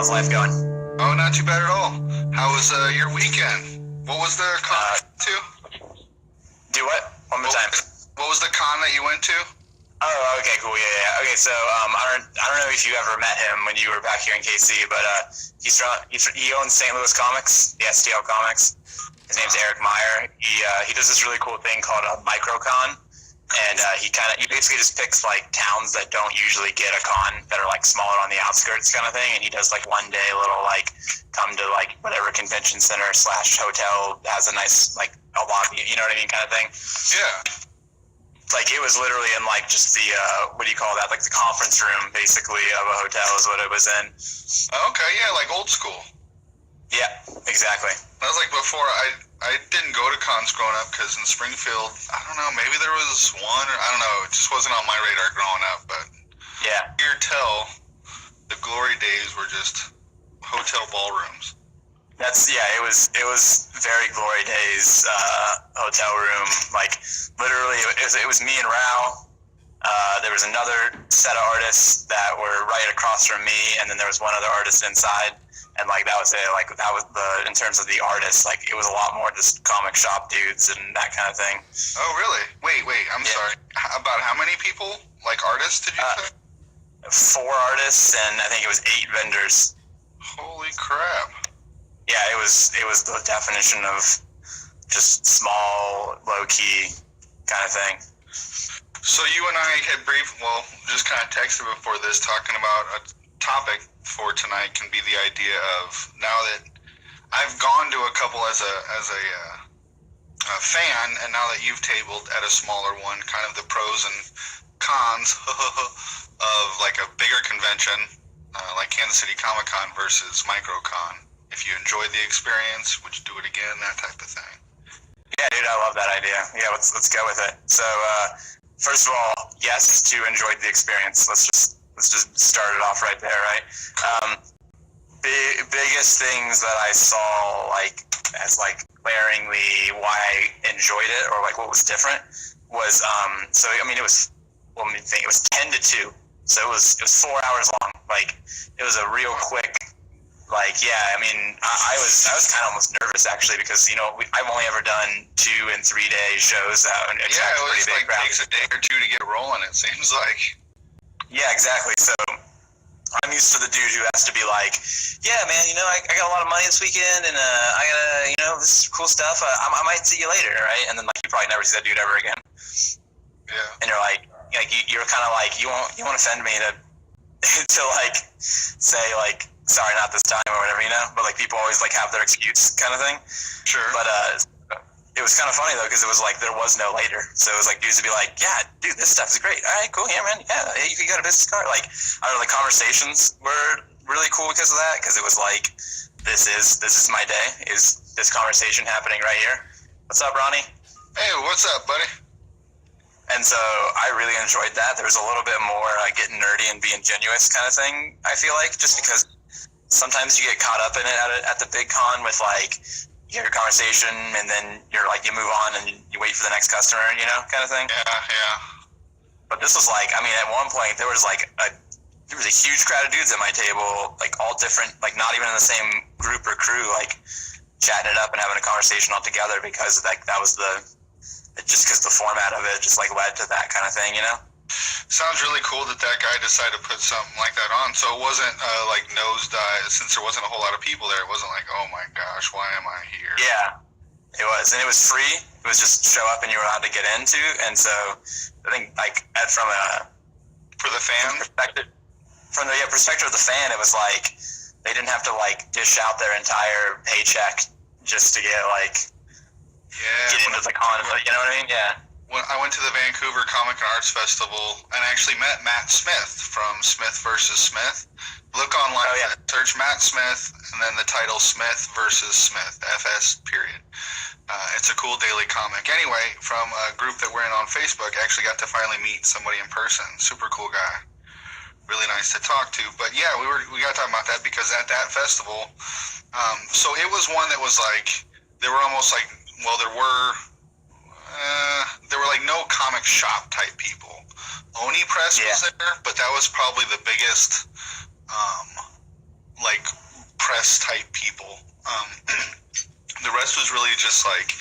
How's life going? Oh, not too bad at all. How was your weekend? What was the con to? Do what? One more time. What was the con that you went to? Oh, okay, cool. Yeah. Okay, so I don't know if you ever met him when you were back here in KC, but he owns St. Louis Comics, the STL Comics. His name's Eric Meyer. He does this really cool thing called a microcon, and he basically just picks like towns that don't usually get a con, that are like smaller on the outskirts kind of thing, and he does like one day little like come to like whatever convention center / hotel has a nice like a lobby, you know what I mean, kind of thing. Yeah. Like it was literally in like just the what do you call that? Like the conference room basically of a hotel is what it was in. Okay, yeah, like old school. Yeah, exactly. That was like before. I didn't go to cons growing up because in Springfield, I don't know, maybe there was one, or I don't know, it just wasn't on my radar growing up. But yeah, here tell the glory days were just hotel ballrooms. It was very glory days, hotel room, like literally it was me and Rao. There was another set of artists that were right across from me, and then there was one other artist inside, and like that was it. Like that was in terms of the artists, like it was a lot more just comic shop dudes and that kind of thing. Oh really? Wait, I'm sorry. About how many people, like artists, did you say? 4 artists, and I think it was 8 vendors. Holy crap. Yeah, it was the definition of just small, low-key kind of thing. So you and I had just kind of texted before this, talking about a topic for tonight can be the idea of, now that I've gone to a couple as a fan, and now that you've tabled at a smaller one, kind of the pros and cons of like a bigger convention, like Kansas City Comic-Con versus MicroCon. If you enjoyed the experience, would you do it again? That type of thing. Yeah, dude, I love that idea. Yeah, let's go with it. So, first of all, yes, to enjoy the experience. Let's just start it off right there, right? Biggest things that I saw like as like glaringly why I enjoyed it, or like what was different, was so I mean it was 10 to 2, so it was 4 hours long. Like it was a real quick. Like, yeah, I mean, I was kind of almost nervous, actually, because, you know, I've only ever done 2 and 3 day shows out. And yeah, it was like takes a day or 2 to get rolling, it seems like. Yeah, exactly. So I'm used to the dude who has to be like, yeah, man, you know, I got a lot of money this weekend, and I gotta, you know, this is cool stuff. I might see you later, right? And then, like, you probably never see that dude ever again. Yeah. And you're like you're kind of like, you won't offend me to like, say, like, sorry, not this time, or whatever, you know? But, like, people always, like, have their excuse kind of thing. Sure. But it was kind of funny, though, because it was, like, there was no later. So it was, like, dudes would be like, yeah, dude, this stuff is great. All right, cool, yeah, man. Yeah, you got a business card. Like, I don't know, the conversations were really cool because of that, because it was, like, this is my day. Is this conversation happening right here? What's up, Ronnie? Hey, what's up, buddy? And so I really enjoyed that. There was a little bit more getting nerdy and being genuine kind of thing, I feel like, just because sometimes you get caught up in it at the big con with, like, you have your conversation, and then you're like, you move on and you wait for the next customer, you know, kind of thing. Yeah. But this was like, I mean, at one point there was a huge crowd of dudes at my table, like all different, like not even in the same group or crew, like chatting it up and having a conversation all together, because like that was just because the format of it just like led to that kind of thing, you know? Sounds really cool that guy decided to put something like that on. So it wasn't like nosedive, since there wasn't a whole lot of people there. It wasn't like, oh my gosh, why am I here? Yeah, it was, and it was free. It was just show up and you were allowed to get into. And so I think like for the fan perspective, from the perspective of the fan, it was like they didn't have to like dish out their entire paycheck just to get into the con. You know what I mean? Yeah. When I went to the Vancouver Comic and Arts Festival and actually met Matt Smith from Smith vs. Smith. Look online, search Matt Smith, and then the title Smith vs. Smith, FS period. It's a cool daily comic. Anyway, from a group that we're in on Facebook, I actually got to finally meet somebody in person. Super cool guy. Really nice to talk to. But yeah, we got talking about that because at that festival, so it was one that was like, there were almost like, well, there were like no comic shop type people. Oni Press was there, but that was probably the biggest like press type people. The rest was really just like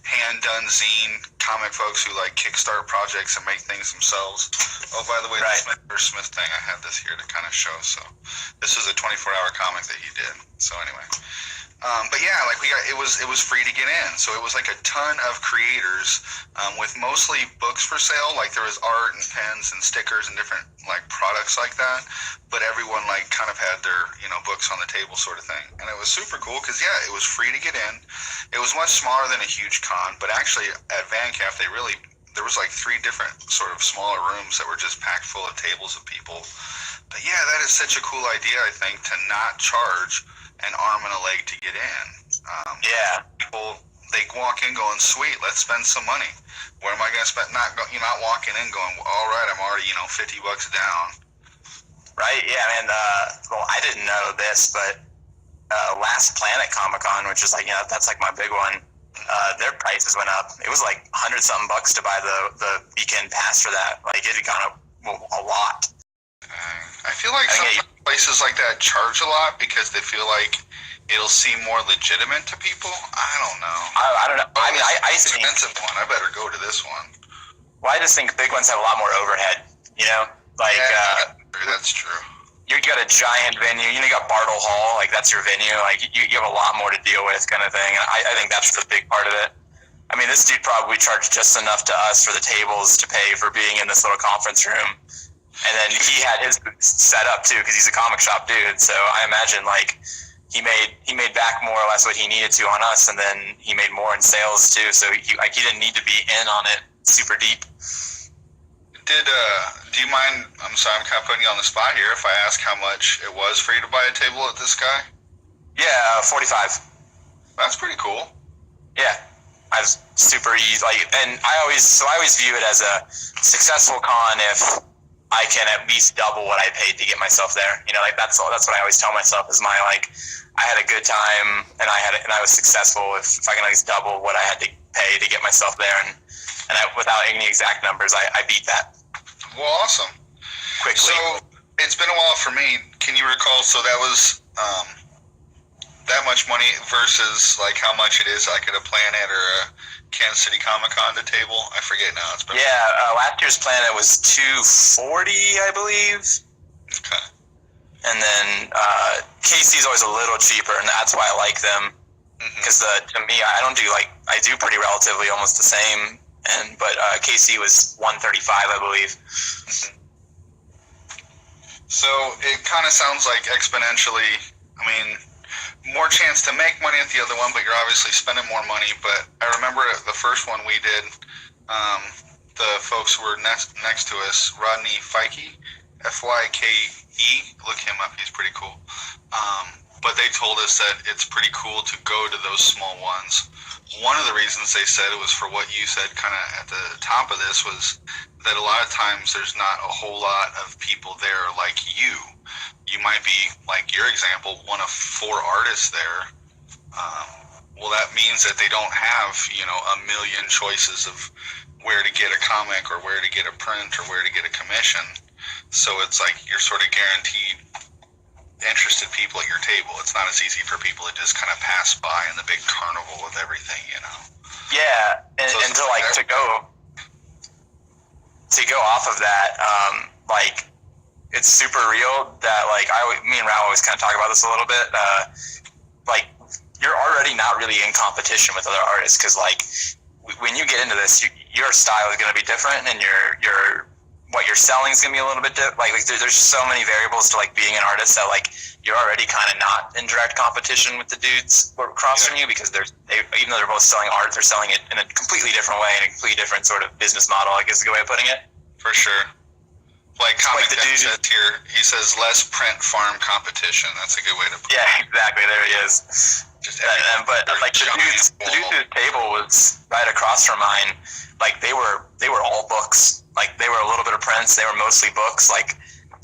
hand-done zine comic folks who like kickstart projects and make things themselves. Oh, by the way, the Smith vs. Smith thing, I had this here to kind of show. So this was a 24-hour comic that he did. So anyway, but yeah, like it was free to get in. So it was like a ton of creators with mostly books for sale. Like there was art and pens and stickers and different like products like that. But everyone like kind of had their books on the table sort of thing, and it was super cool because yeah, it was free to get in. It was much smaller than a huge con, but actually at VanCaf there was like 3 different sort of smaller rooms that were just packed full of tables of people. But yeah, that is such a cool idea, I think, to not charge an arm and a leg to get in. People, they walk in going, sweet, let's spend some money. Where am I going to spend? Not walking in going, all right, I'm already $50 down. Right, yeah, man. Well, I didn't know this, but Last Planet Comic Con, which is like that's like my big one. Their prices went up. It was like $100-something to buy the weekend pass for that. Like it had gone up a lot. I feel like some places like that charge a lot because they feel like it'll seem more legitimate to people. I don't know. I don't know. I mean, I think expensive one. I better go to this one. Well, I just think big ones have a lot more overhead. Like that's true. You got a giant venue. You got Bartle Hall. Like that's your venue. Like you have a lot more to deal with, kind of thing. And I think that's the big part of it. I mean, this dude probably charged just enough to us for the tables to pay for being in this little conference room. And then he had his set up too because he's a comic shop dude. So I imagine like he made back more or less what he needed to on us, and then he made more in sales too. So he didn't need to be in on it super deep. Do you mind? I'm sorry, I'm kind of putting you on the spot here. If I ask how much it was for you to buy a table at this guy? Yeah, $45. That's pretty cool. Yeah, I was super easy. And I always view it as a successful con if I can at least double what I paid to get myself there. That's what I always tell myself is I had a good time and I was successful if I can at least double what I had to pay to get myself there. And without any exact numbers, I beat that. Well, awesome. Quickly. So it's been a while for me. Can you recall? So that was that much money versus like how much it is like at a Planet or a Kansas City Comic Con to table. I forget now. It's been last year's Planet was $240, I believe. Okay. And then KC's always a little cheaper, and that's why I like them. Because to me, I do pretty relatively almost the same. But KC was $135, I believe. So it kind of sounds like exponentially. I mean, more chance to make money at the other one, but you're obviously spending more money. But I remember the first one we did. The folks who were next to us, Rodney Fyke, Fyke. Look him up; he's pretty cool. But they told us that it's pretty cool to go to those small ones. One of the reasons they said it was for what you said kind of at the top of this was that a lot of times there's not a whole lot of people there like you. You might be, like your example, one of 4 artists there. Well, that means that they don't have, a million choices of where to get a comic or where to get a print or where to get a commission. So it's like you're sort of guaranteed interested people at your table. It's not as easy for people to just kind of pass by in the big carnival of everything, Yeah, and to go off of that, it's super real that me and Rao always kind of talk about this a little bit. You're already not really in competition with other artists because when you get into this, your style is going to be different, and your what you're selling is going to be a little bit different. There's so many variables to being an artist that you're already kind of not in direct competition with the dudes across from you because even though they're both selling art, they're selling it in a completely different way, in a completely different sort of business model, I guess is a good way of putting it. For sure. Comic the dude says here, he says less print farm competition. That's a good way to put it. Yeah, exactly. There he is. But the dudes whose table was right across from mine, they were all books. They were a little bit of prints. They were mostly books.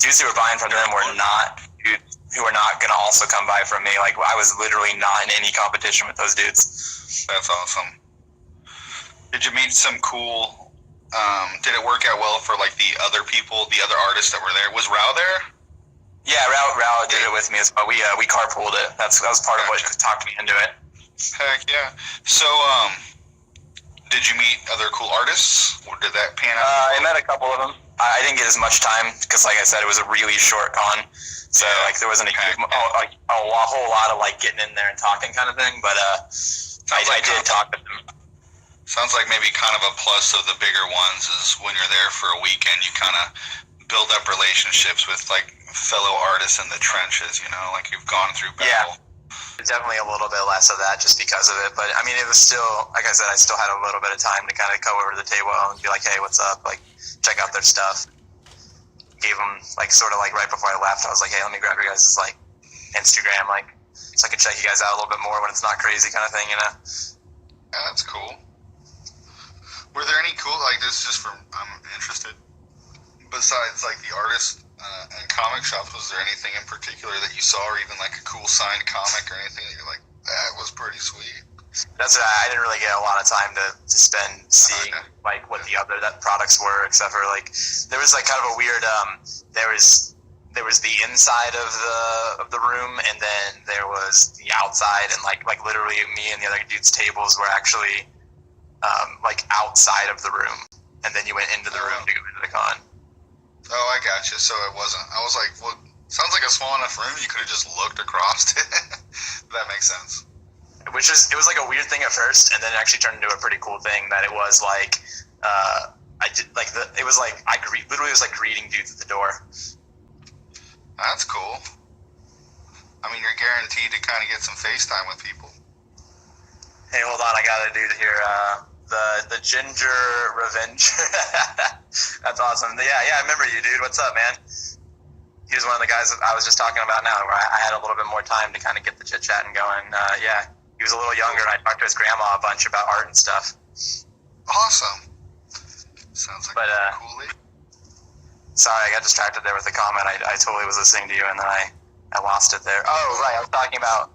Dudes who were buying from them were not dudes who were not going to also come by from me. I was literally not in any competition with those dudes. That's awesome. Did you meet some cool? Did it work out well for the other people, the other artists that were there? Was Rao there? Yeah, Rao did it with me as well. We carpooled it. That was part of what talked me into it. Heck yeah. So, did you meet other cool artists? Or did that pan out? I met a couple of them. I didn't get as much time because, like I said, it was a really short con. So, like, there wasn't a whole lot of, like, getting in there and talking kind of thing. But I did talk to them. Sounds like maybe kind of a plus of the bigger ones is when you're there for a weekend, you kind of build up relationships with, like, fellow artists in the trenches, you know, like you've gone through battle. Yeah, definitely a little bit less of that just because of it. But I mean, it was still, like I said, I still had a little bit of time to kind of go over to the table and be like, hey, what's up? Like, check out their stuff. Gave them, like, sort of like right before I left, I was like, hey, let me grab your guys' like Instagram, like, so I can check you guys out a little bit more when it's not crazy kind of thing, you know? Yeah, that's cool. Were there any cool, like, this just from, I'm interested, besides like the artists and comic shops, was there anything in particular that you saw, or even like a cool signed comic or anything that you're like, that was pretty sweet? That's what I didn't really get a lot of time to spend seeing like what the other products were, except for like there was like kind of a weird there was the inside of the room, and then there was the outside, and like literally me and the other dude's tables were actually like outside of the room, and then you went into the room to go into the con. Oh, I gotcha. So it wasn't. I was like, well, sounds like a small enough room. You could have just looked across it. That makes sense. It was like a weird thing at first, and then it actually turned into a pretty cool thing. That it was like, it was like literally it was like greeting dudes at the door. That's cool. I mean, you're guaranteed to kind of get some FaceTime with people. Hey, hold on, I got a dude here. The Ginger Revenger. That's awesome. Yeah, I remember you, dude. What's up, man? He was one of the guys that I was just talking about now, where I had a little bit more time to kind of get the chit-chatting going. Yeah, he was a little younger, and I talked to his grandma a bunch about art and stuff. Awesome. Sounds like a cool lady. Sorry, I got distracted there with the comment. I totally was listening to you, and then I lost it there. Oh, right, I was talking about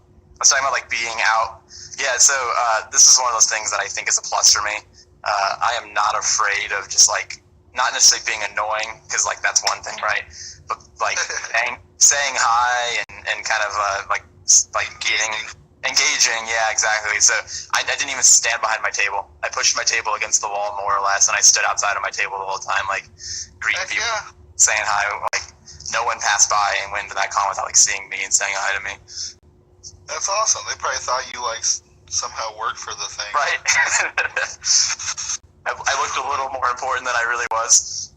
like being out. Yeah, so this is one of those things that I think is a plus for me. I am not afraid of just like, not necessarily being annoying, because like that's one thing, right? But like saying hi and kind of like engaging. Yeah, exactly. So I didn't even stand behind my table. I pushed my table against the wall more or less, and I stood outside of my table the whole time, like greeting people, saying hi. Like no one passed by and went to that con without like seeing me and saying hi to me. That's awesome. They probably thought you like somehow worked for the thing. Right. I looked a little more important than I really was.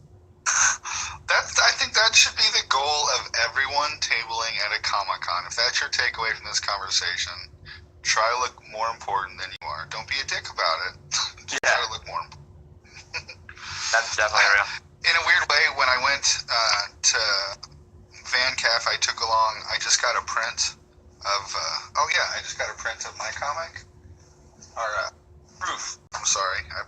I think that should be the goal of everyone tabling at a Comic-Con. If that's your takeaway from this conversation, try to look more important than you are. Don't be a dick about it. Just try to look more important. That's definitely real. In a weird way, when I went to VanCaf, I just got a print of, I just got a print of my comic. Or, proof. I'm sorry. I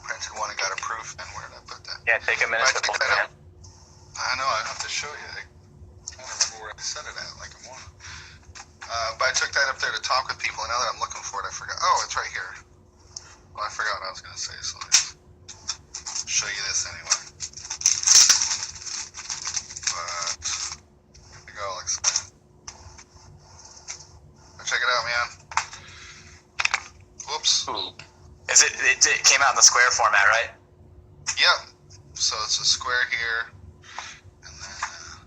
printed one and got a proof, and where did I put that? Yeah, take a minute to pull it in. I know, I have to show you. I don't remember where I set it at, like a morning. But I took that up there to talk with people, and now that I'm looking for it, I forgot. Oh, it's right here. Well, I forgot what I was going to say, so let's show you this anyway. But, here we go, I'll explain. Check it out, man. Whoops. Ooh. It came out in the square format, right? Yep. So it's a square here, and then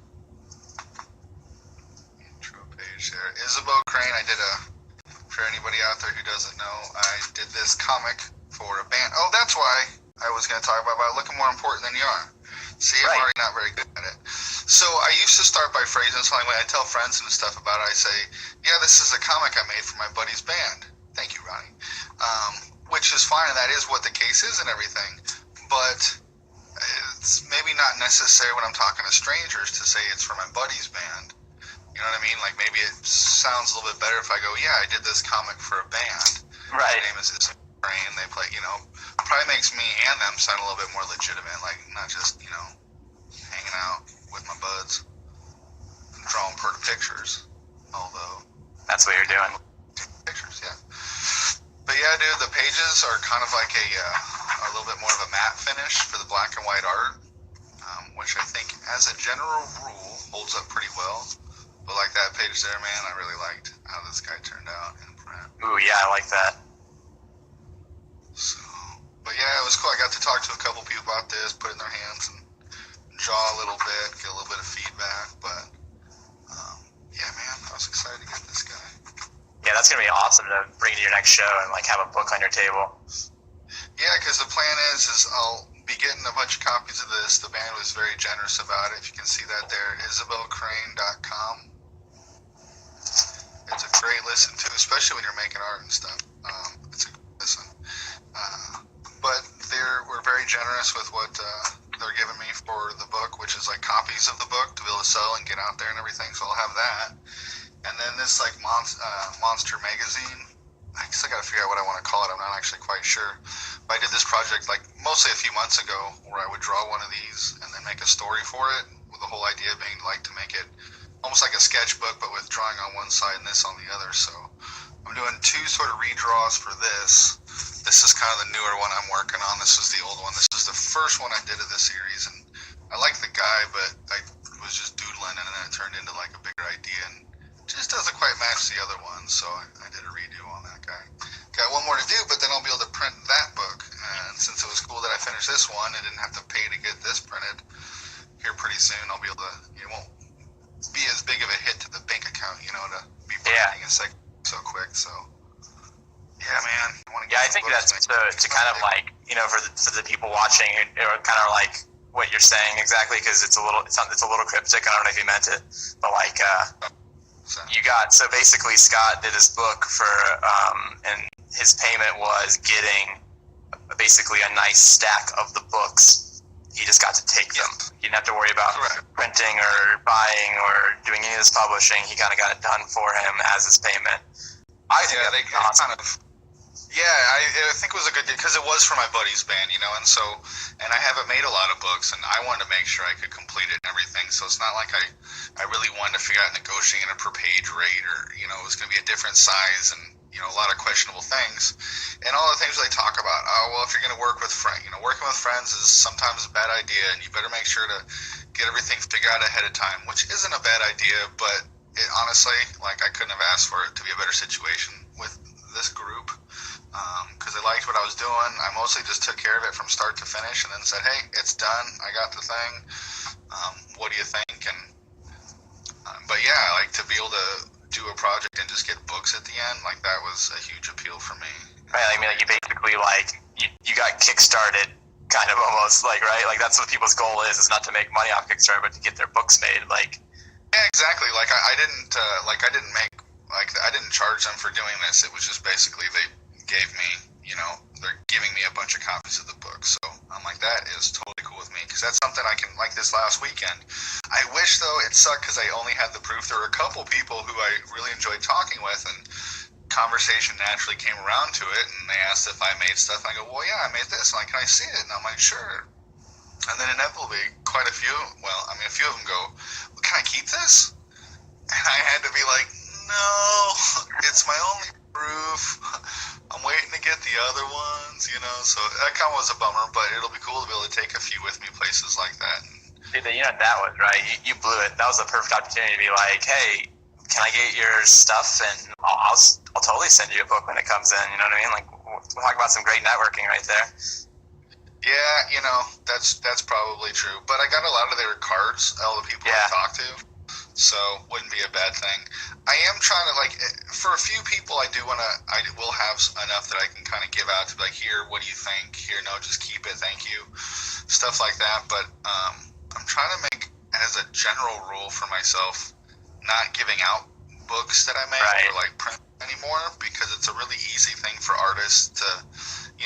intro page there. Isabeau Crane. For anybody out there who doesn't know, I did this comic for a band. Oh, that's why I was going to talk about looking more important than you are. See, I'm already not very good at it. So I used to start by phrasing something. When I tell friends and stuff about it, I say, yeah, this is a comic I made for my buddy's band. Thank you, Ronnie. Which is fine, and that is what the case is and everything. But it's maybe not necessary when I'm talking to strangers to say it's for my buddy's band. You know what I mean? Like, maybe it sounds a little bit better if I go, yeah, I did this comic for a band. Right. Their name is Brain. They play, probably makes me and them sound a little bit more legitimate, like not just, hanging out with my buds and drawing pretty pictures. Although That's what you're doing. pictures, yeah. But yeah, dude, the pages are kind of like a little bit more of a matte finish for the black and white art, which I think, as a general rule, holds up pretty well. But like that page there, man, I really liked how this guy turned out in print. Ooh, yeah, I like that. So, but yeah, it was cool. I got to talk to a couple people about this, put it in their hands and draw a little bit, get a little bit of feedback. But yeah, man, I was excited to get this guy. Yeah, that's gonna be awesome to bring to your next show and like have a book on your table. Yeah, because the plan is I'll be getting a bunch of copies of this. The band was very generous about it. If you can see that there, isabelcrane.com. It's a great listen to, especially when you're making art and stuff. It's a good listen. But we're very generous with what they're giving me for the book, which is like copies of the book to be able to sell and get out there and everything. So I'll have that. And then this like monster magazine. I guess I gotta figure out what I want to call it. I'm not actually quite sure. But I did this project like mostly a few months ago where I would draw one of these and then make a story for it, with the whole idea being like to make it almost like a sketchbook but with drawing on one side and this on the other. So I'm doing two sort of redraws for this. This is kind of the newer one I'm working on. This is the old one. This is the first one I did of this series, and I like the guy, but I was just doodling and then it turned into like a bigger idea and just doesn't quite match the other one, so I did a redo on that guy. Got one more to do, but then I'll be able to print that book. And since it was cool that I finished this one, I didn't have to pay to get this printed. Here pretty soon, I'll be able to. It won't be as big of a hit to the bank account, to be printing a second so quick. So yeah, man. I think that's to kind of like for the people watching who are kind of like what you're saying exactly, because it's a little cryptic. I don't know if you meant it, but like. So basically Scott did his book for and his payment was getting basically a nice stack of the books. He just got to take them. He didn't have to worry about printing or buying or doing any of this publishing. He kind of got it done for him as his payment. I think that's awesome. I think it was a good deal because it was for my buddy's band, and I haven't made a lot of books, and I wanted to make sure I could complete it and everything. So it's not like I really wanted to figure out negotiating a per page rate, or it was going to be a different size and a lot of questionable things, and all the things they talk about. Oh well, if you're going to work with friends, working with friends is sometimes a bad idea, and you better make sure to get everything figured out ahead of time, which isn't a bad idea, but honestly, like I couldn't have asked for it to be a better situation with this group. Because they liked what I was doing. I mostly just took care of it from start to finish and then said, hey, it's done. I got the thing. What do you think? And but yeah, I like to be able to do a project and just get books at the end. Like that was a huge appeal for me. Right, I mean, like you basically you got kickstarted kind of almost right? Like that's what people's goal is not to make money off Kickstarter, but to get their books made. Yeah, exactly. Like I didn't I didn't charge them for doing this. It was just basically they gave me, they're giving me a bunch of copies of the book. So I'm like, that is totally cool with me because that's something I can, like this last weekend. I wish, though, it sucked because I only had the proof. There were a couple people who I really enjoyed talking with, and conversation naturally came around to it, and they asked if I made stuff. And I go, well, yeah, I made this. And like, can I see it? And I'm like, sure. And then inevitably, quite a few, a few of them go, well, can I keep this? And I had to be like, no, it's my only proof. I'm waiting to get the other ones, so that kind of was a bummer, but it'll be cool to be able to take a few with me places like that. Dude, that was right. You blew it. That was a perfect opportunity to be like, hey, can I get your stuff? And I'll totally send you a book when it comes in. You know what I mean? Like, we'll talk about some great networking right there. Yeah, that's probably true. But I got a lot of their cards, all the people I talked to. So wouldn't be a bad thing. I am trying to for a few people I will have enough that I can kind of give out to be like, here, what do you think? Here, no, just keep it, thank you, stuff like that. But I'm trying to make as a general rule for myself not giving out books that I make or print anymore, because it's a really easy thing for artists to,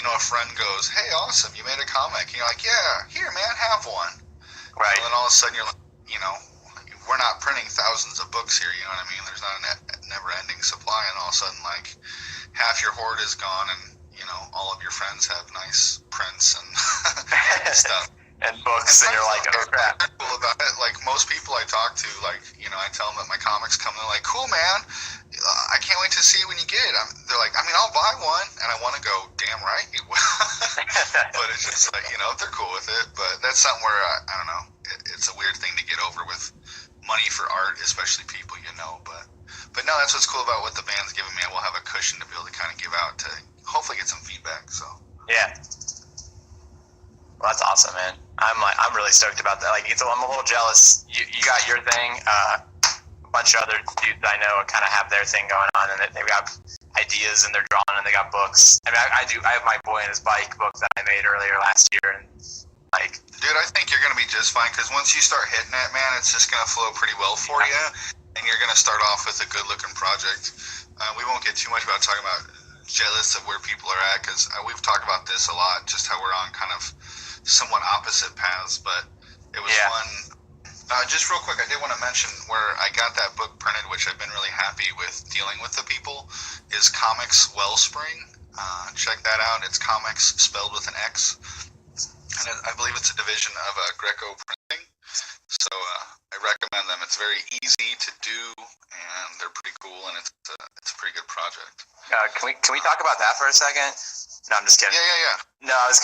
a friend goes, hey, awesome, you made a comic, and you're like, yeah, here, man, have one. Right. And then all of a sudden you're like, we're not printing thousands of books here, what I mean? There's not a never-ending supply, and all of a sudden, half your hoard is gone, and, all of your friends have nice prints and stuff. And books, and you're like, oh, crap. Cool about it. Like, most people I talk to, I tell them that my comics come, they're like, cool, man, I can't wait to see it when you get it. They're like, I'll buy one, and I want to go, damn right you will. But it's just like, they're cool with it, but that's something where, I don't know, it's a weird thing to get over with money for art, especially people you know. But no, that's what's cool about what the band's giving me. I will have a cushion to be able to kind of give out to hopefully get some feedback. So Yeah. Well, that's awesome, man. I'm really stoked about that. Like, I'm a little jealous. You got your thing. A bunch of other dudes I know kind of have their thing going on, and they've got ideas and they're drawing and they got books. I mean, I do. I have my Boy and His Bike book that I made earlier last year, and like, dude, I think you're gonna be just fine because once you start hitting it, man, it's just gonna flow pretty well for you, and you're gonna start off with a good-looking project. We won't get too much about talking about jealous of where people are at because we've talked about this a lot, just how we're on kind of somewhat opposite paths. But it was fun. Just real quick, I did want to mention where I got that book printed, which I've been really happy with dealing with the people, is Comics Wellspring. Check that out. It's comics spelled with an X. And I believe it's a division of Greco Printing. So I recommend them. It's very easy to do, and they're pretty cool, and it's a pretty good project. can we talk about that for a second? No, I'm just kidding. Yeah. No, I was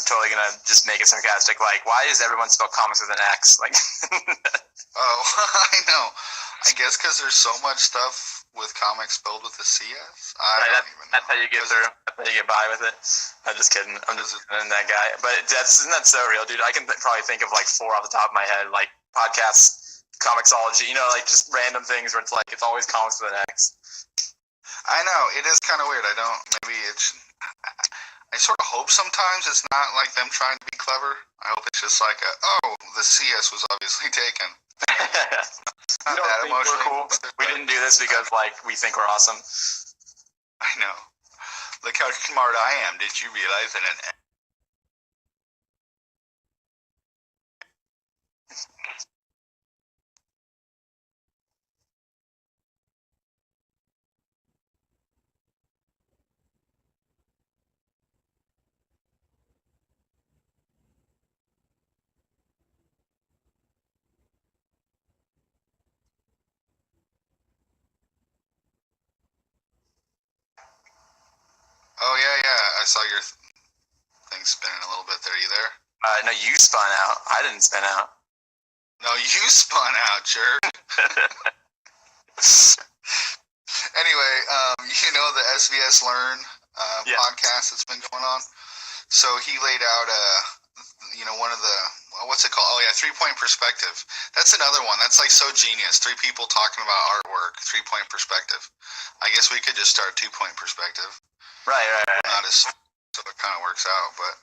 totally gonna just make it sarcastic. Like, why does everyone spell comics with an X? Like, oh, I know. I guess because there's so much stuff with comics spelled with a CS. That's how you get through. That's how you get by with it. I'm just kidding. I'm just kidding that guy. But isn't that so real, dude? I can probably think of like 4 off the top of my head, like podcasts, comicsology. Like just random things where it's like it's always comics with an X. I know it is kind of weird. I sort of hope sometimes it's not like them trying to be clever. I hope it's just like the CS was obviously taken. Not that emotional. Cool. We didn't do this because like we think we're awesome. I know. Look how smart I am. Did you realize that Oh, yeah. I saw your thing spinning a little bit there. You there? No, you spun out. I didn't spin out. No, you spun out, jerk. Anyway, the SVS Learn podcast that's been going on. So he laid out one of the what's it called? Oh yeah, 3-point perspective. That's another one. That's like so genius. 3 people talking about artwork, 3-point perspective. I guess we could just start 2-point perspective. Right. Not as so it kind of works out, but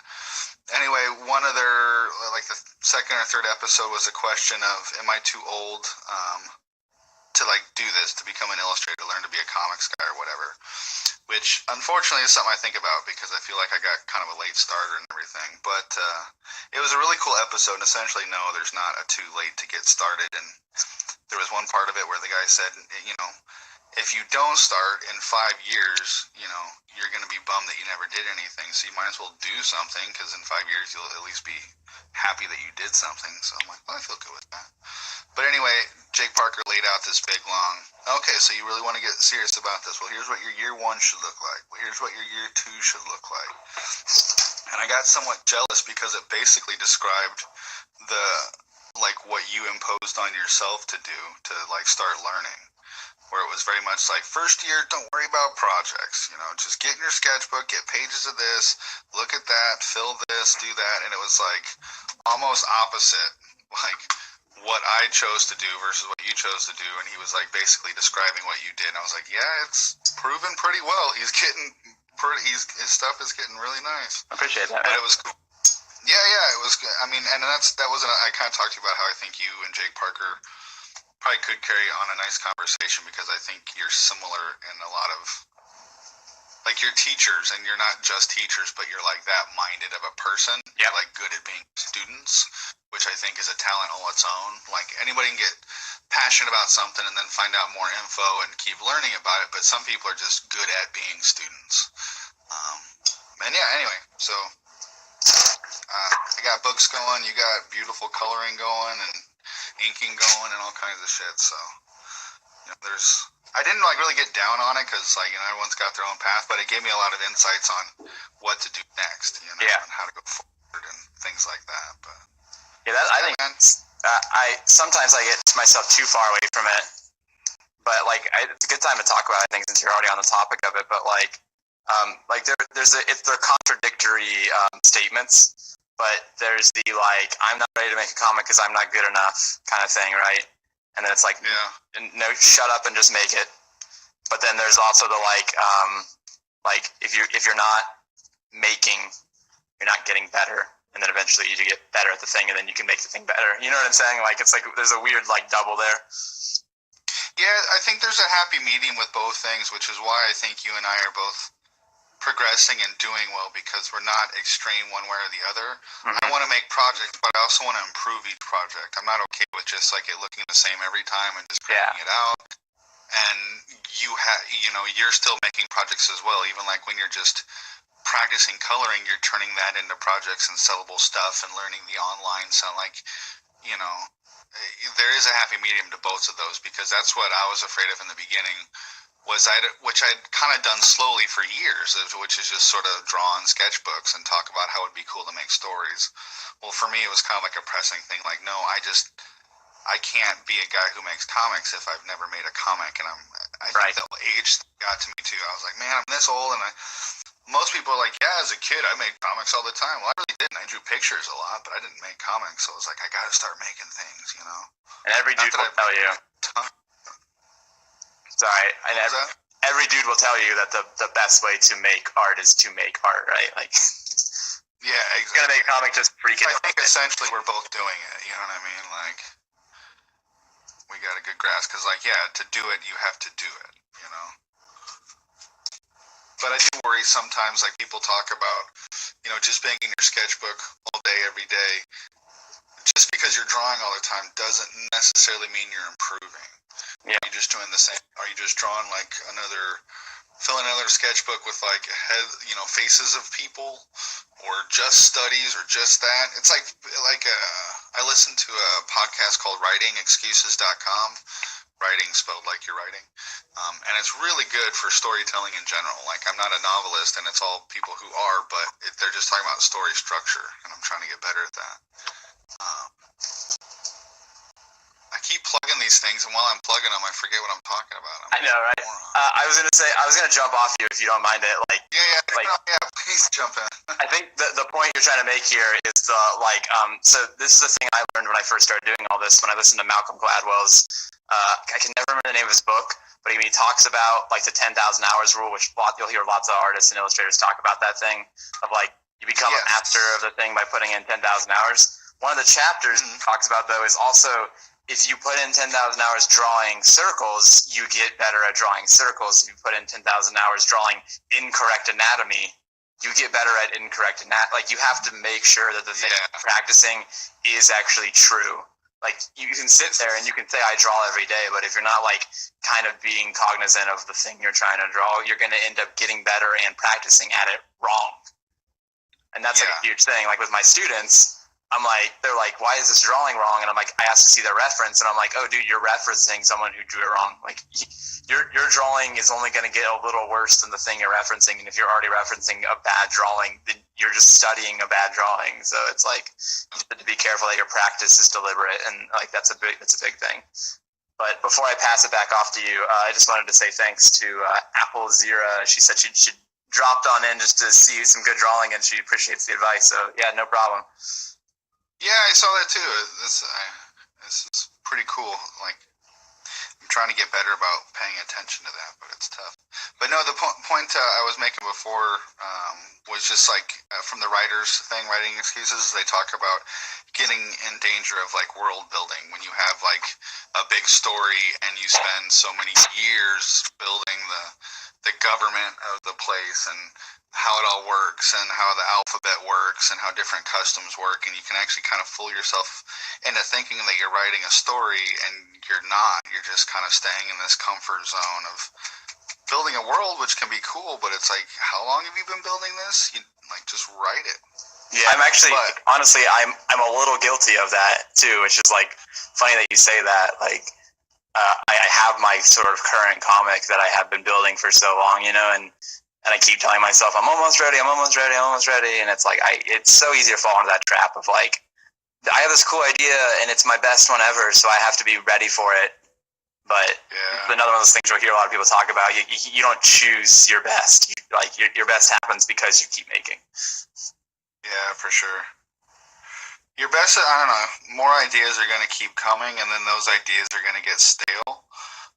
anyway, one of their the second or third episode was a question of, am I too old to do this, to become an illustrator, learn to be a comics guy or whatever? Which unfortunately is something I think about because I feel like I got kind of a late starter and everything. But it was a really cool episode. And essentially, no, there's not a too late to get started. And there was one part of it where the guy said, if you don't start in 5 years, you're going to be bummed that you never did anything. So you might as well do something because in 5 years you'll at least be happy that you did something. So I'm like, well, I feel good with that. But anyway, Jake Parker laid out this big long, okay, so you really want to get serious about this. Well, here's what your year 1 should look like. Well, here's what your year 2 should look like. And I got somewhat jealous because it basically described what you imposed on yourself to do to start learning. Where it was very much like, first year, don't worry about projects. Just get in your sketchbook, get pages of this, look at that, fill this, do that. And it was almost opposite, what I chose to do versus what you chose to do. And he was basically describing what you did. And I was like, yeah, it's proven pretty well. He's getting his stuff is getting really nice. I appreciate that. But it was cool. Yeah, it was good. I mean, and that was, I kind of talked to you about how I think you and Jake Parker probably could carry on a nice conversation because I think you're similar in a lot of, you're teachers and you're not just teachers, but you're that minded of a person. Yep. You're good at being students, which I think is a talent all its own. Anybody can get passionate about something and then find out more info and keep learning about it, but some people are just good at being students. Anyway, so I got books going, you got beautiful coloring going and inking going and all kinds of shit. So I didn't really get down on it because everyone's got their own path, but it gave me a lot of insights on what to do next, and how to go forward and things like that. But I think I sometimes I get myself too far away from it, but like it's a good time to talk about it, I think, since you're already on the topic of it. But like they're contradictory statements, but there's the like I'm not ready to make a comic because I'm not good enough kind of thing, right? And then it's like no, shut up and just make it. But then there's also the like if you're not making, you're not getting better, and then eventually you get better at the thing, and then you can make the thing better. You know what I'm saying? Like it's like there's a weird like double there. Yeah, I think there's a happy medium with both things, which is why I think you and I are both progressing and doing well, because we're not extreme one way or the other. Mm-hmm. I want to make projects, but I also want to improve each project. I'm not okay with just like it looking the same every time and just cranking it out. And you're still making projects as well, even like when you're just practicing coloring, you're turning that into projects and sellable stuff and learning the online. So like, there is a happy medium to both of those, because that's what I was afraid of in the beginning, which I'd kind of done slowly for years, which is just sort of draw on sketchbooks and talk about how it'd be cool to make stories. Well, for me, it was kind of like a pressing thing. Like, no, I can't be a guy who makes comics if I've never made a comic. And I think the age got to me too. I was like, man, I'm this old, and most people are like, yeah, as a kid, I made comics all the time. Well, I really didn't. I drew pictures a lot, but I didn't make comics. So I was like, I got to start making things, And every dude will tell you. Sorry. And every dude will tell you that the best way to make art is to make art, right? Like, yeah, exactly. You're going to make a comic just freaking. I think essentially we're both doing it. You know what I mean? Like, we got a good grasp. Because, like, yeah, to do it, you have to do it, But I do worry sometimes, like people talk about, just being in your sketchbook all day, every day. Just because you're drawing all the time doesn't necessarily mean you're improving. Yeah. Are you just doing the same? Are you just drawing like filling another sketchbook with like faces of people, or just studies, or just that? It's like I listened to a podcast called WritingExcuses.com. Writing spelled like you're writing, and it's really good for storytelling in general. Like, I'm not a novelist, and it's all people who are, but they're just talking about story structure, and I'm trying to get better at that. I keep plugging these things, and while I'm plugging them, I forget what I'm talking about. I know, right? I was gonna jump off you if you don't mind it. Like, yeah, please jump in. I think the point you're trying to make here is so this is the thing I learned when I first started doing all this. When I listened to Malcolm Gladwell's, I can never remember the name of his book, but he talks about like the 10,000 hours rule, which you'll hear lots of artists and illustrators talk about that thing of like you become a master of the thing by putting in 10,000 hours. One of the chapters talks about, though, is also if you put in 10,000 hours drawing circles, you get better at drawing circles. If you put in 10,000 hours drawing incorrect anatomy, you get better at incorrect anatomy. Like, you have to make sure that the thing you're practicing is actually true. Like, you can sit there and you can say, I draw every day, but if you're not, like, kind of being cognizant of the thing you're trying to draw, you're going to end up getting better and practicing at it wrong. And that's, like, a huge thing. Like, with my students, they're like, why is this drawing wrong? And I'm like, I asked to see their reference, and I'm like, oh, dude, you're referencing someone who drew it wrong. Like, your drawing is only going to get a little worse than the thing you're referencing, and if you're already referencing a bad drawing, then you're just studying a bad drawing. So it's like, you have to be careful that your practice is deliberate, and like that's a big thing. But before I pass it back off to you, I just wanted to say thanks to Apple Zira. She said she dropped on in just to see some good drawing, and she appreciates the advice. So yeah, no problem. Yeah, I saw that too. This is pretty cool. Like, I'm trying to get better about paying attention to that, but it's tough. But no, the point I was making before was just like from the writers thing, writing excuses. They talk about getting in danger of like world building when you have like a big story and you spend so many years building the government of the place and how it all works and how the alphabet works and how different customs work, and you can actually kind of fool yourself into thinking that you're writing a story, and you're not. You're just kind of staying in this comfort zone of building a world, which can be cool, but it's like, how long have you been building this? You like just write it. Yeah, I'm actually honestly I'm a little guilty of that too, which is like funny that you say that. Like I have my sort of current comic that I have been building for so long, and I keep telling myself, I'm almost ready, and it's like, it's so easy to fall into that trap of like, I have this cool idea, and it's my best one ever, so I have to be ready for it. But another one of those things you'll hear a lot of people talk about. You don't choose your best. Your best happens because you keep making. Yeah, for sure. Your best, I don't know, more ideas are going to keep coming, and then those ideas are going to get stale.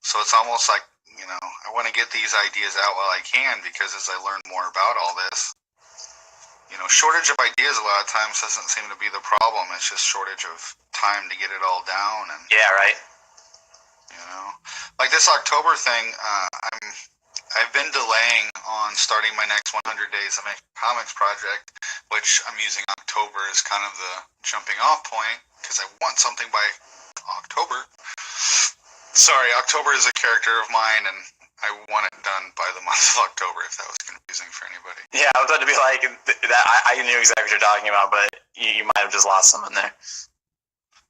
So it's almost like, I want to get these ideas out while I can, because as I learn more about all this, shortage of ideas a lot of times doesn't seem to be the problem. It's just shortage of time to get it all down. And yeah, right. Like this October thing, I've been delaying on starting my next 100 Days of Making Comics project, which I'm using October as kind of the jumping off point, because I want something by October. Sorry, October is a character of mine, and I want it done by the month of October, if that was confusing for anybody. Yeah, I was about to be like, that. I knew exactly what you're talking about, but you might have just lost someone there.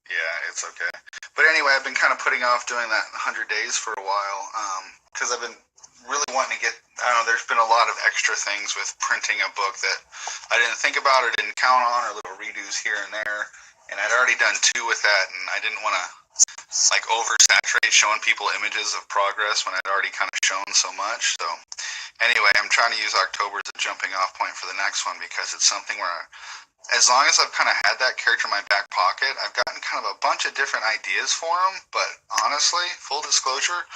Yeah, it's okay. But anyway, I've been kind of putting off doing that 100 days for a while, because I've been really wanting to get, there's been a lot of extra things with printing a book that I didn't think about or didn't count on, or little redos here and there, and I'd already done 2 with that, and I didn't want to oversaturate showing people images of progress when I'd already kind of shown so much. So anyway, I'm trying to use October as a jumping off point for the next one, because it's something where as long as I've kind of had that character in my back pocket, I've gotten kind of a bunch of different ideas for him, but honestly, full disclosure,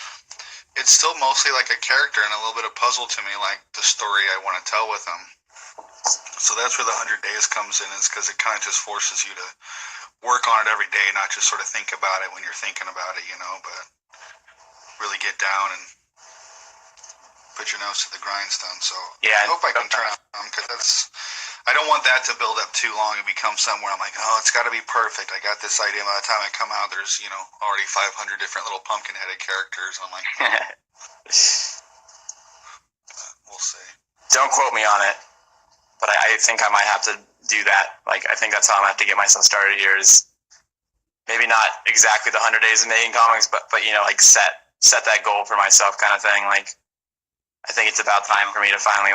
it's still mostly like a character and a little bit of puzzle to me, like the story I want to tell with him. So that's where the 100 Days comes in, is because it kind of just forces you to work on it every day, not just sort of think about it when you're thinking about it, but really get down and put your nose to the grindstone. So yeah, I hope I can turn it on, because I don't want that to build up too long and become somewhere I'm like, it's got to be perfect. I got this idea. By the time I come out, there's, already 500 different little pumpkin-headed characters. I'm like, we'll see. Don't quote me on it, but I think I might have to do that. I think that's how I'm going to have to get myself started here, is maybe not exactly the 100 Days of Making Comics, but set that goal for myself kind of thing. I think it's about time for me to finally,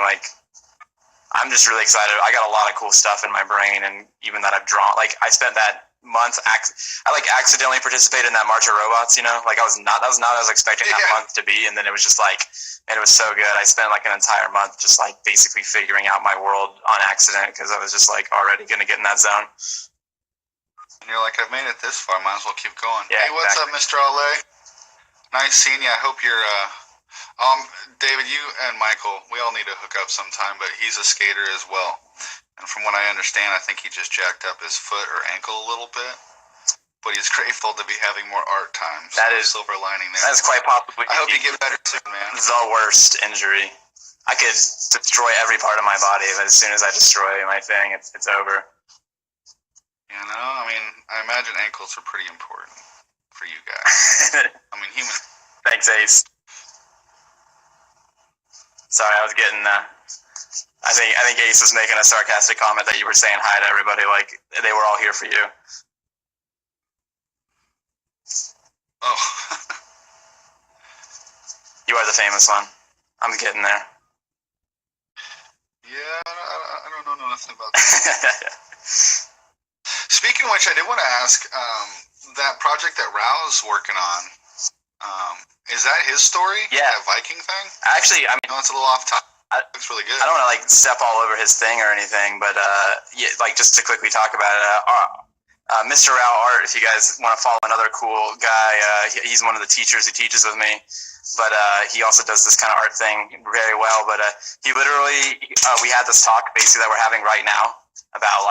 I'm just really excited. I got a lot of cool stuff in my brain, and even that I've drawn. I spent that month, I accidentally participated in that March of Robots, that was not what I was expecting that month to be, and then it was just and it was so good. I spent an entire month just basically figuring out my world on accident, because I was just already going to get in that zone. And you're like, I've made it this far, might as well keep going. Yeah, hey, what's up, Mr. Ale? Nice seeing you. I hope you're, David, you and Michael, we all need to hook up sometime, but he's a skater as well. And from what I understand, I think he just jacked up his foot or ankle a little bit. But he's grateful to be having more art time. So that is silver lining there. That is quite possibly. I hope you get better soon, man. The worst injury. I could destroy every part of my body, but as soon as I destroy my thing, it's over. I imagine ankles are pretty important for you guys. Human. Thanks, Ace. Sorry, I was getting. I think Ace was making a sarcastic comment that you were saying hi to everybody, like they were all here for you. Oh. You are the famous one. I'm getting there. Yeah, I don't know nothing about that. Speaking of which, I did want to ask, that project that Rao's working on, is that his story? Yeah. That Viking thing? Actually, it's a little off topic. It's really good. I don't want to step all over his thing or anything, but just to quickly talk about it, Mr. Rao Art, if you guys want to follow another cool guy, he's one of the teachers who teaches with me, but he also does this kind of art thing very well. But he literally, we had this talk basically that we're having right now about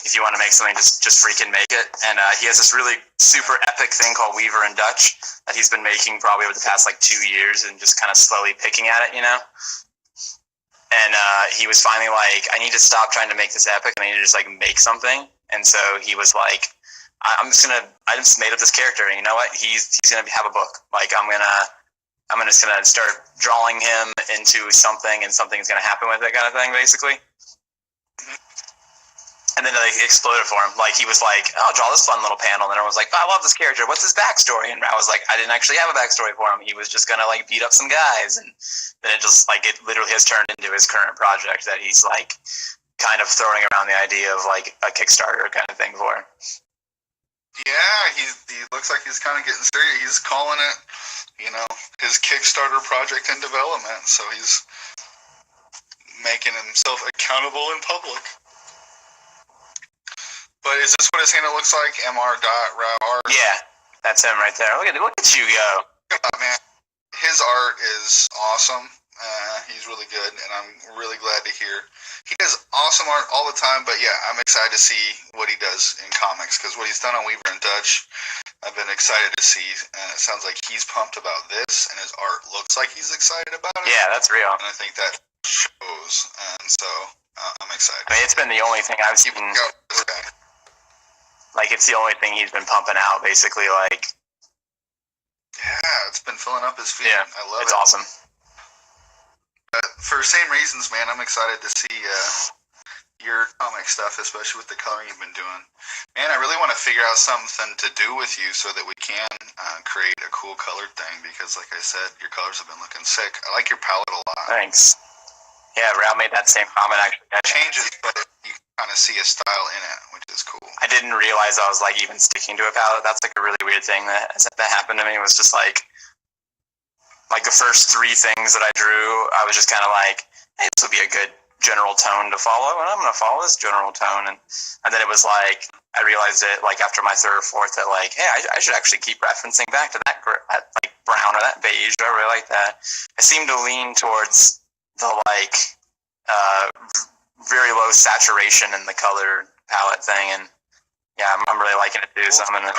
if you want to make something, just freaking make it. And he has this really super epic thing called Weaver in Dutch that he's been making probably over the past 2 years and just kind of slowly picking at it, And he was finally like, I need to stop trying to make this epic and I need to just make something. And so he was like, I just made up this character, and you know what? He's gonna have a book. I'm just gonna start drawing him into something, and something's gonna happen with it, kind of thing, basically. And then it exploded for him. He was like, "Oh, draw this fun little panel." And everyone was like, "I love this character. What's his backstory?" And Rao was like, "I didn't actually have a backstory for him. He was just gonna beat up some guys." And then it just it literally has turned into his current project that he's kind of throwing around the idea of like a Kickstarter kind of thing for. Yeah, he looks like he's kind of getting serious. He's calling it, his Kickstarter project in development. So he's making himself accountable in public. But is this what his handle looks like? Mr.Rauer? Yeah, that's him right there. Look at you go. Man, his art is awesome. He's really good, and I'm really glad to hear. He does awesome art all the time, but yeah, I'm excited to see what he does in comics, because what he's done on Weaver and Dutch, I've been excited to see, and it sounds like he's pumped about this, and his art looks like he's excited about it. Yeah, that's real. And I think that shows, and so I'm excited. I mean, it's been the only thing I've seen. Like, it's the only thing he's been pumping out, basically, like. Yeah, it's been filling up his feed. Yeah, I love it's it. awesome. But for the same reasons, man, I'm excited to see your comic stuff, especially with the coloring you've been doing. Man, I really want to figure out something to do with you so that we can create a cool colored thing, because, like I said, your colors have been looking sick. I like your palette a lot. Thanks. Yeah, Rao made that same comment, actually. It changes, but you kind of see a style in it, which is cool. I didn't realize I was, like, even sticking to a palette. That's, like, a really weird thing that happened to me. It was just, like the first 3 things that I drew, I was just kind of like, hey, this would be a good general tone to follow, and I'm going to follow this general tone. And then it was like, I realized it, like, after my 3rd or 4th, that, like, hey, I should actually keep referencing back to that like, brown or that beige. I really like that. I seem to lean towards the, like, very low saturation in the color palette thing, and yeah, I'm really liking it too. So I'm gonna.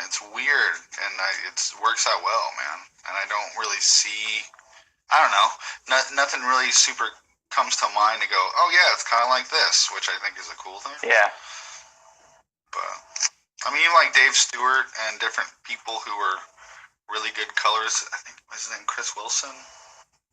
It's weird, and it works out well, man. And I don't really see. I don't know. Nothing really super comes to mind to go, oh yeah, it's kind of like this, which I think is a cool thing. Yeah. But I mean, even like Dave Stewart and different people who were really good colors. I think was his name Chris Wilson.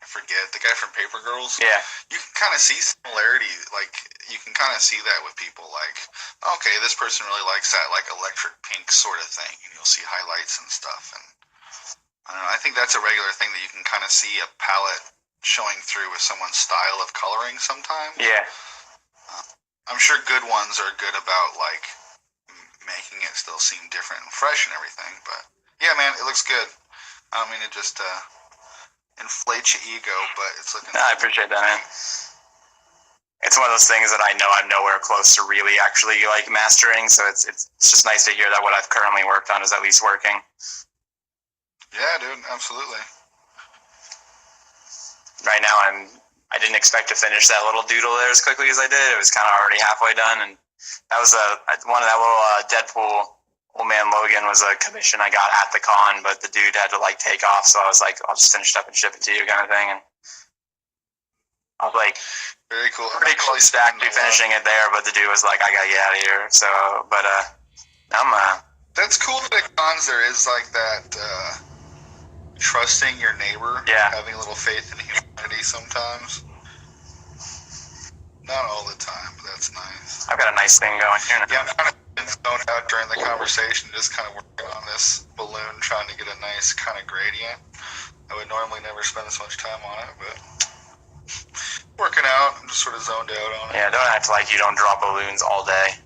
I forget, the guy from Paper Girls. Yeah. You can kind of see similarity, like, you can kind of see that with people, like, okay, this person really likes that, like, electric pink sort of thing, and you'll see highlights and stuff, and I don't know, I think that's a regular thing that you can kind of see a palette showing through with someone's style of coloring sometimes. Yeah. I'm sure good ones are good about, like, making it still seem different and fresh and everything, but, yeah, man, it looks good. I don't mean to just, inflate your ego, but it's looking. I appreciate that, man. It's one of those things that I know I'm nowhere close to really actually like mastering, so it's just nice to hear that what I've currently worked on is at least working. Yeah, dude, absolutely. Right now, I didn't expect to finish that little doodle there as quickly as I did. It was kind of already halfway done, and that was one of that little Deadpool. Old Man Logan was a commission I got at the con, but the dude had to like take off, so I was like, I'll just finish it up and ship it to you, kind of thing. And I was like, very cool. Pretty close to actually finishing it there, but the dude was like, I gotta get out of here. So, but that's cool that at cons there is like that trusting your neighbor, having a little faith in humanity sometimes. Not all the time, but that's nice. I've got a nice thing going here now. Yeah, I'm kind of zoned out during the conversation, just kind of working on this balloon, trying to get a nice kind of gradient. I would normally never spend this much time on it, but working out, I'm just sort of zoned out on it. Yeah, don't act like you don't draw balloons all day.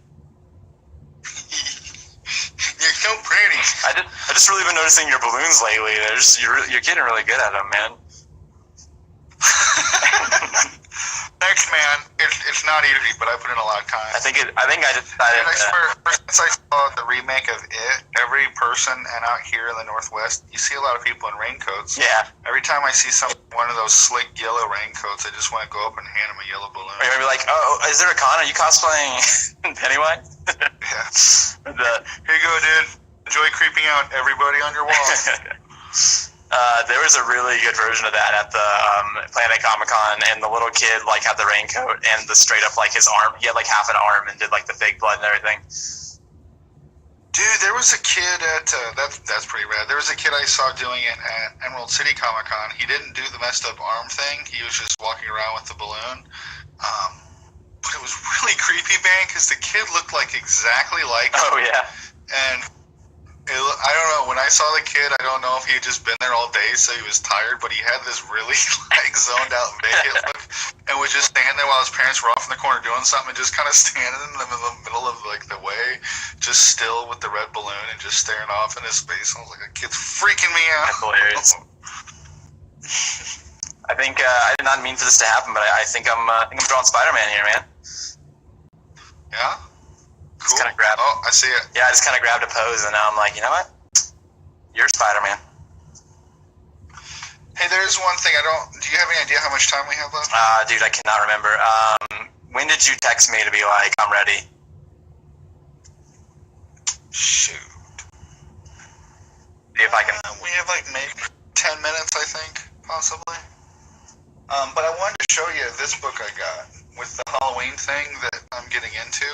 You're so pretty. I just really been noticing your balloons lately. You're getting really good at them, man. Thanks, man. It's not easy, but I put in a lot of time. I think I decided. I swear, since I saw the remake of It, every person, and out here in the Northwest, you see a lot of people in raincoats. Yeah. Every time I see one of those slick yellow raincoats, I just want to go up and hand them a yellow balloon. Or you're like, oh, is there a con? Are you cosplaying Pennywise? Yeah. Here you go, dude. Enjoy creeping out everybody on your wall. There was a really good version of that at the Planet Comic Con, and the little kid like had the raincoat and the straight up like his arm. He had like half an arm and did like the fake blood and everything. Dude, there was a kid at that's pretty rad. There was a kid I saw doing it at Emerald City Comic Con. He didn't do the messed up arm thing. He was just walking around with the balloon. But it was really creepy, man, because the kid looked like exactly like him. Oh yeah. And I don't know, when I saw the kid, I don't know if he had just been there all day, so he was tired, but he had this really, like, zoned out vacant look. and would just stand there while his parents were off in the corner doing something, and just kind of standing in the middle of like the way, just still with the red balloon and just staring off in his face. I was like, a kid's freaking me out. That's hilarious. I think I did not mean for this to happen, but I think I'm drawing Spider-Man here, man. Yeah. Cool. Just kind of grabbed. Oh, I see it. Yeah, I just kind of grabbed a pose, and now I'm like, you know what? You're Spider-Man. Hey, there's one thing do you have any idea how much time we have left? Dude, I cannot remember. When did you text me to be like, I'm ready? Shoot. See if I can. We have like maybe 10 minutes, I think, possibly. But I wanted to show you this book I got with the Halloween thing that I'm getting into,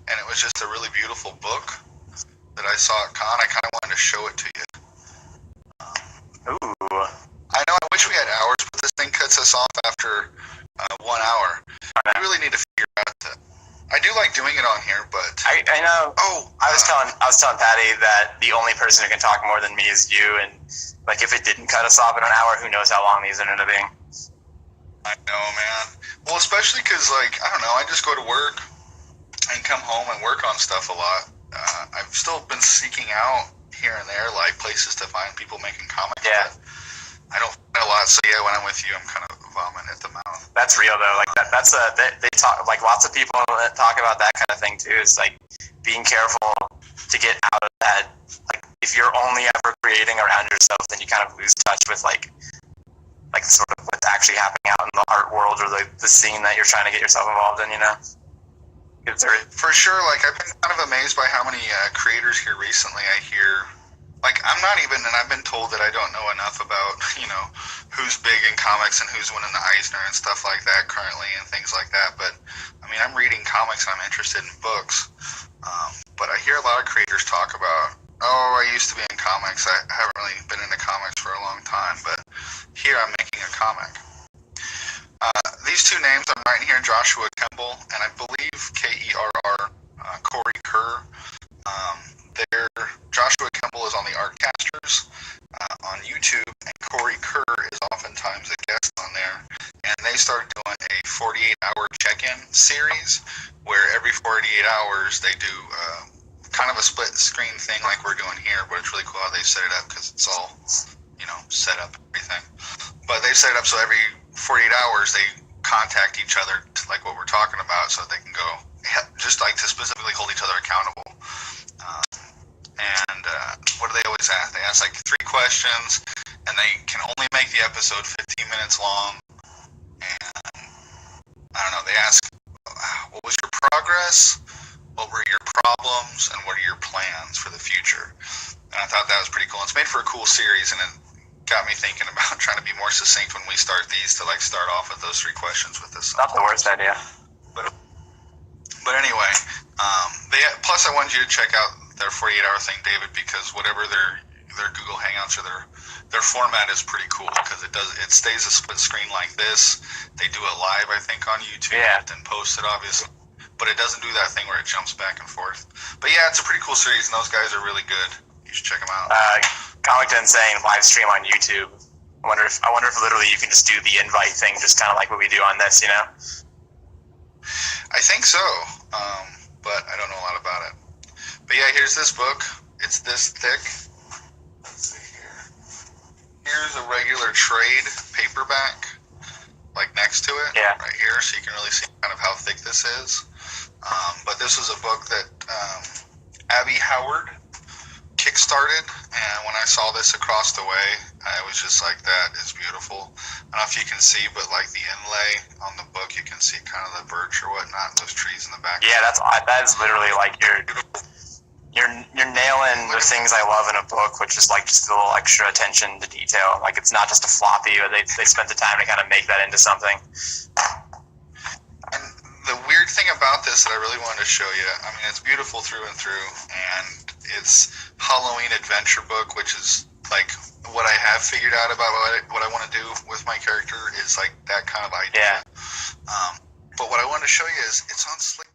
and it was just a really beautiful book that I saw at Con. I kind of wanted to show it to you. Ooh. I know, I wish we had hours, but this thing cuts us off after 1 hour. We really need to figure out that. I do like doing it on here, but I know. Oh, I was telling Patty that the only person who can talk more than me is you, and like if it didn't cut us off in an hour, who knows how long these ended up being. I know, man. Well, especially because, like, I don't know, I just go to work and come home and work on stuff a lot. I've still been seeking out here and there, like, places to find people making comics. Yeah. But I don't find a lot, so yeah, when I'm with you, I'm kind of vomiting at the mouth. That's real though. Like they talk, like lots of people that talk about that kind of thing too. Is like being careful to get out of that. Like if you're only ever creating around yourself, then you kind of lose touch with like sort of what's actually happening out in the art world or the scene that you're trying to get yourself involved in. You know. For sure. Like I've been kind of amazed by how many creators here recently I hear. Like, I'm not even, and I've been told that I don't know enough about, you know, who's big in comics and who's winning the Eisner and stuff like that currently and things like that. But, I mean, I'm reading comics and I'm interested in books. But I hear a lot of creators talk about, oh, I used to be in comics. I haven't really been into comics for a long time. But here I'm making a comic. These two names I'm writing here, Joshua Kemble, and I believe Kerr, Corey Kerr. Joshua Kemble is on the Artcasters on YouTube, and Corey Kerr is oftentimes a guest on there. And they started doing a 48-hour check-in series where every 48 hours they do kind of a split screen thing like we're doing here, but it's really cool how they set it up because it's all, you know, set up and everything. But they set it up so every 48 hours they contact each other to, like what we're talking about, so they can go just like to specifically hold each other accountable. What do they always ask? They ask like 3 questions, and they can only make the episode 15 minutes long. And I don't know, they ask, what was your progress? What were your problems? And what are your plans for the future? And I thought that was pretty cool. It's made for a cool series, and it got me thinking about trying to be more succinct when we start these, to like start off with those 3 questions with this. Not the worst idea. But anyway, plus I wanted you to check out their 48-hour thing, David, because whatever their Google Hangouts or their format is pretty cool because it stays a split screen like this. They do it live, I think, on YouTube, then post it, obviously. But it doesn't do that thing where it jumps back and forth. But yeah, it's a pretty cool series, and those guys are really good. You should check them out. Comic Den saying live stream on YouTube. I wonder if literally you can just do the invite thing, just kind of like what we do on this, you know? I think so, but I don't know a lot about it. But yeah, here's this book. It's this thick. Let's see here. Here's a regular trade paperback, like next to it, right here, so you can really see kind of how thick this is. But this was a book that Abby Howard kickstarted, and when I saw this across the way, I was just like, that is beautiful. I don't know if you can see, but like the inlay on the book, you can see kind of the birch or whatnot, those trees in the back. Yeah, that's literally like you're nailing the things I love in a book, which is like just a little extra attention to detail. Like it's not just a floppy, but they spent the time to kind of make that into something. And the weird thing about this that I really wanted to show you, I mean, it's beautiful through and through, and it's Halloween adventure book, which is like what I have figured out about what I want to do with my character is like that kind of idea. Yeah. But what I wanted to show you is it's on Slick.